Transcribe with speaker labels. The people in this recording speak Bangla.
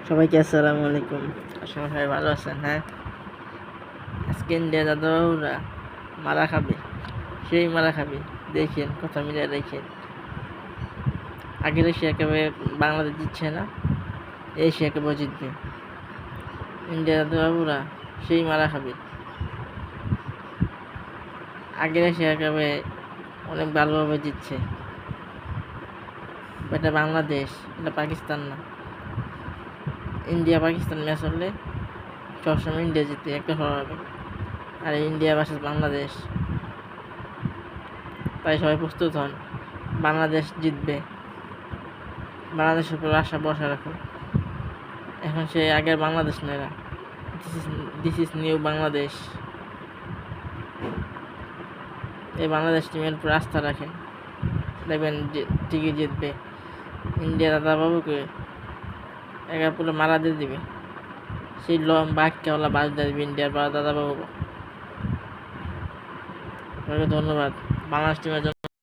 Speaker 1: সবাইকে আসসালামু আলাইকুম। সবাই ভালো আছেন? হ্যাঁ, আজকে ইন্ডিয়া দাদাবাবুরা মারা খাবে, সেই মারা খাবে। দেখেন, কথা মিলিয়ে দেখেন। আগের এশিয়া কাপে বাংলাদেশ জিতছে না, এশিয়া কাপও জিতবে। ইন্ডিয়া দাদাবাবুরা সেই মারা খাবে। আগের এশিয়া কাপে অনেক ভালোভাবে জিতছে। এটা বাংলাদেশ, এটা পাকিস্তান না। ইন্ডিয়া পাকিস্তান ম্যাচ হলে সবসময় ইন্ডিয়া জিতে একটা হবে। আর ইন্ডিয়া ভার্সেস বাংলাদেশ, তাই সবাই প্রস্তুত হন। বাংলাদেশ জিতবে, বাংলাদেশের উপর আশা ভরসা রাখুন। এখন সে আগের বাংলাদেশ নেরা, দিস ইজ নিউ বাংলাদেশ। এই বাংলাদেশ টিমের উপর আস্থা রাখেন, দেখবেন ঠিকই জিতবে। ইন্ডিয়া দাদাবাবুকে একা পুরো মারা দিয়ে দিবে, সেই বাক্যওয়ালা বাস দিয়ে দিবে ইন্ডিয়ার দাদাবাবু। ধন্যবাদ বাংলাদেশ টিমের জন্য।